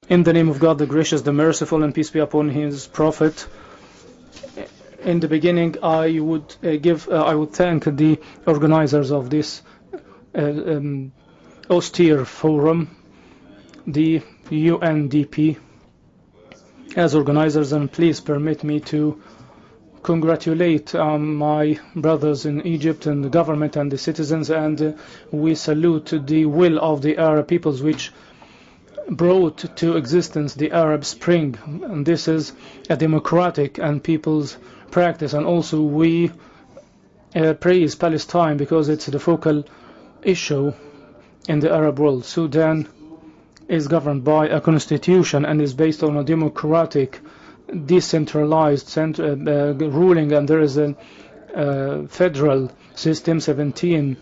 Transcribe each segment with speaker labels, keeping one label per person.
Speaker 1: In the name of God, the gracious, the merciful, and peace be upon His Prophet. In the beginning, I would thank the organizers of this austere forum, the UNDP, as organizers, and please permit me to congratulate my brothers in Egypt and the government and the citizens, and we salute the will of the Arab peoples which brought to existence the Arab Spring, and this is a democratic and people's practice. And also we praise Palestine because it's the focal issue in the Arab world. Sudan is governed by a constitution and is based on a democratic, decentralized ruling, and there is a federal system, 17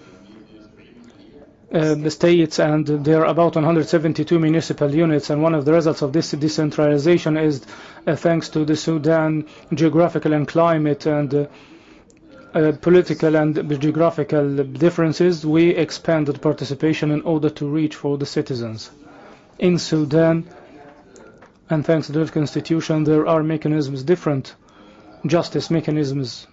Speaker 1: the states, and there are about 172 municipal units, and one of the results of this decentralization is thanks to the Sudan geographical and climate and political and geographical differences. We expanded participation in order to reach for the citizens. In Sudan, and thanks to the constitution, there are mechanisms, different justice mechanisms,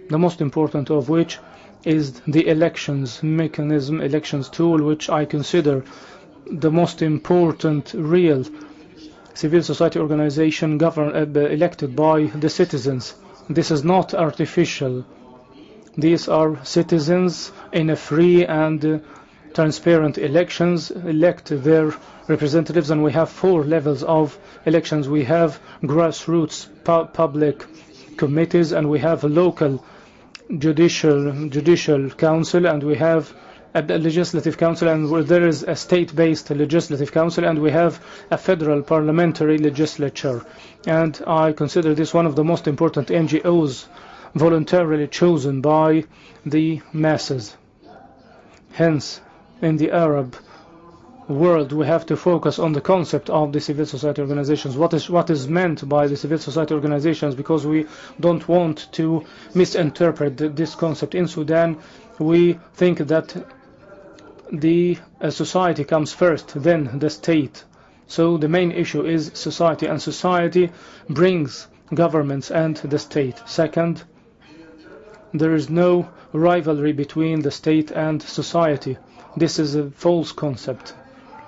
Speaker 1: the most important of which is the elections mechanism, elections tool, which I consider the most important real civil society organization elected by the citizens. This is not artificial. These are citizens in a free and transparent elections elect their representatives, and we have 4 levels of elections. We have grassroots public committees, and we have a local judicial council, and we have a legislative council, and where there is a state-based legislative council, and we have a federal parliamentary legislature. And I consider this one of the most important NGOs voluntarily chosen by the masses. Hence, in the Arab world, we have to focus on the concept of the civil society organizations. What is meant by the civil society organizations, because we don't want to misinterpret this concept. In Sudan, we think that the society comes first, then the state. So the main issue is society, and society brings governments and the state. Second, there is no rivalry between the state and society. This is a false concept.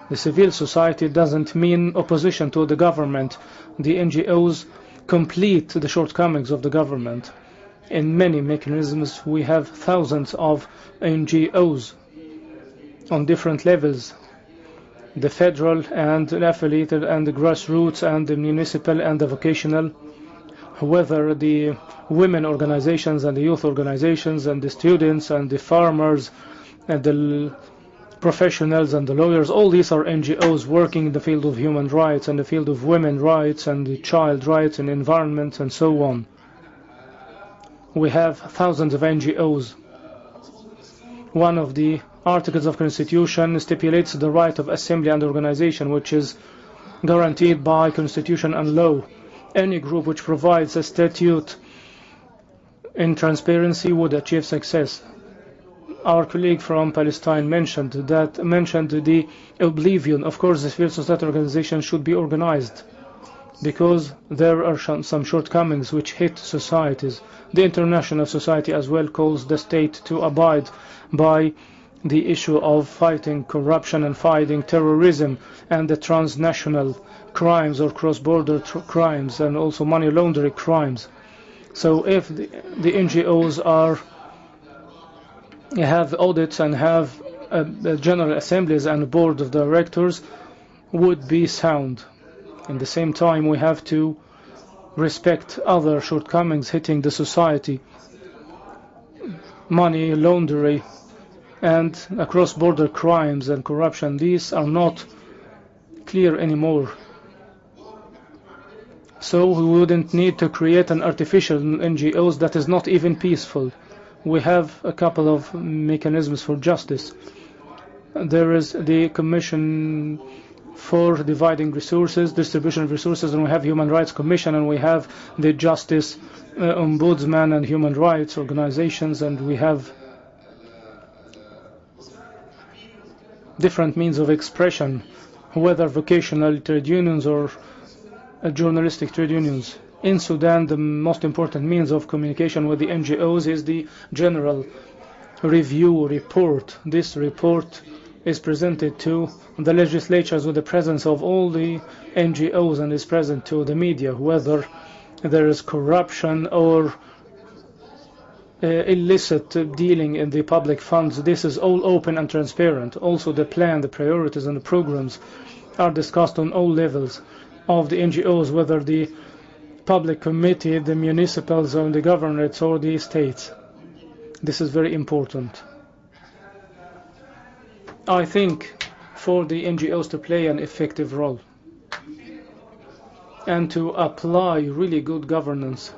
Speaker 1: The civil society doesn't mean opposition to the government. The NGOs complete the shortcomings of the government. In many mechanisms, we have thousands of NGOs on different levels, the federal and the affiliated and the grassroots and the municipal and the vocational, whether the women organizations and the youth organizations and the students and the farmers and the professionals and the lawyers. All these are NGOs working in the field of human rights and the field of women's rights and the child rights and environment and so on. We have thousands of NGOs. One of the articles of Constitution stipulates the right of assembly and organization, which is guaranteed by Constitution and law. Any group which provides a statute in transparency would achieve success. Our colleague from Palestine mentioned the oblivion. Of course, the civil society organization should be organized, because there are some shortcomings which hit societies. The international society as well calls the state to abide by the issue of fighting corruption and fighting terrorism and the transnational crimes or cross-border crimes and also money laundering crimes. So if the NGOs have audits and have general assemblies and a board of directors, would be sound. At the same time, we have to respect other shortcomings hitting the society, money laundering and cross-border crimes and corruption. These are not clear anymore. So we wouldn't need to create an artificial NGOs that is not even peaceful. We have a couple of mechanisms for justice. There is the Commission for dividing resources, distribution of resources, and we have Human Rights Commission, and we have the Justice Ombudsman and human rights organizations, and we have different means of expression whether vocational trade unions or journalistic trade unions. In Sudan, the most important means of communication with the NGOs is the General Review Report. This report is presented to the legislatures with the presence of all the NGOs and is present to the media, whether there is corruption or illicit dealing in the public funds. This is all open and transparent. Also, the plan, the priorities and the programs are discussed on all levels of the NGOs, whether the public committee, the municipals or the governorates or the states. This is very important. I think for the NGOs to play an effective role and to apply really good governance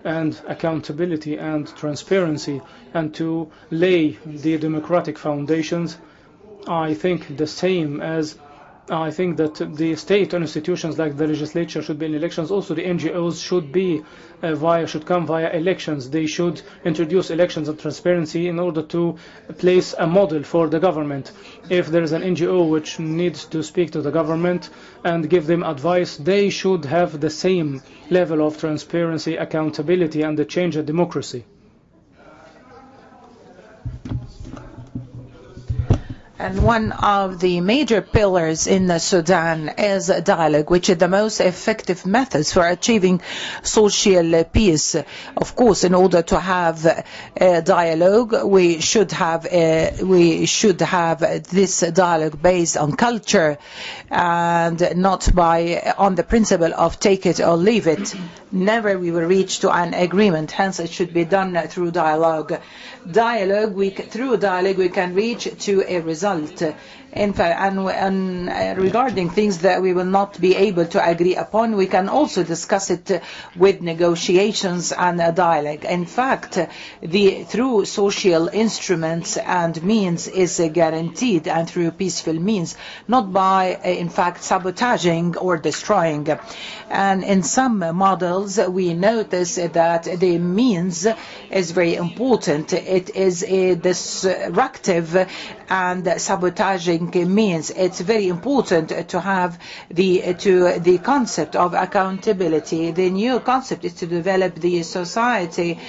Speaker 1: and accountability and transparency and to lay the democratic foundations, I think the same as I think that the state institutions like the legislature should be in elections. Also, the NGOs should be should come via elections. They should introduce elections and transparency in order to place a model for the government. If there is an NGO which needs to speak to the government and give them advice, they should have the same level of transparency, accountability, and the change of democracy.
Speaker 2: And one of the major pillars in Sudan is dialogue, which is the most effective methods for achieving social peace. Of course, in order to have a dialogue, we should have this dialogue based on culture and not on the principle of take it or leave it. Never we will reach to an agreement. Hence, it should be done through dialogue. Through dialogue, we can reach to a result. In fact, and regarding things that we will not be able to agree upon, we can also discuss it with negotiations and a dialogue. In fact, through social instruments and means is guaranteed, and through peaceful means, not by, in fact, sabotaging or destroying. And in some models, we notice that the means is very important. It is a destructive and sabotaging means. It's very important to have the concept of accountability. The new concept is to develop the society,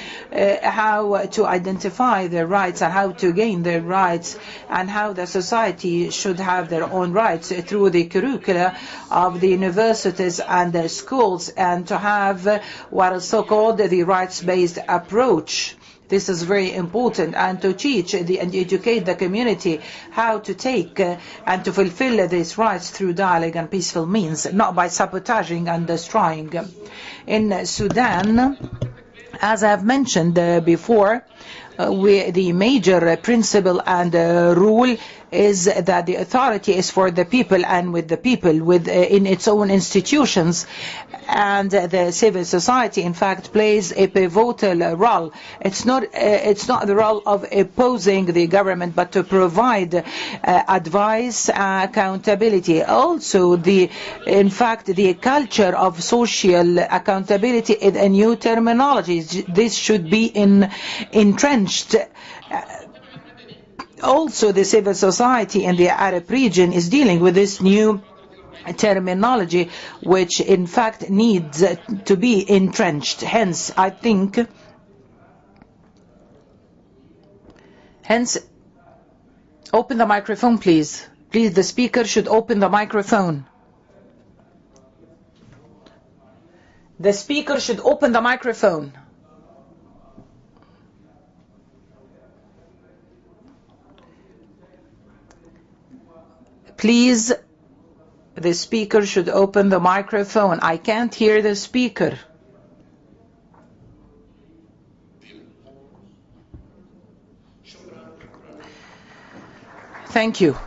Speaker 2: how to identify their rights and how to gain their rights, and how the society should have their own rights through the curricula of the universities and the schools, and to have what is so-called the rights-based approach. This is very important, and to teach and educate the community how to take and to fulfill these rights through dialogue and peaceful means, not by sabotaging and destroying. In Sudan, as I have mentioned before, the major principle and rule is that the authority is for the people and with the people in its own institutions, and the civil society in fact plays a pivotal role. It's not the role of opposing the government, but to provide advice, accountability. Also, in fact, the culture of social accountability is a new terminology. This should be entrenched. Also, the civil society in the Arab region is dealing with this new terminology, which in fact needs to be entrenched. Hence, I think, open the microphone, please. Please, the speaker should open the microphone. The speaker should open the microphone. Please, the speaker should open the microphone. I can't hear the speaker. Thank you.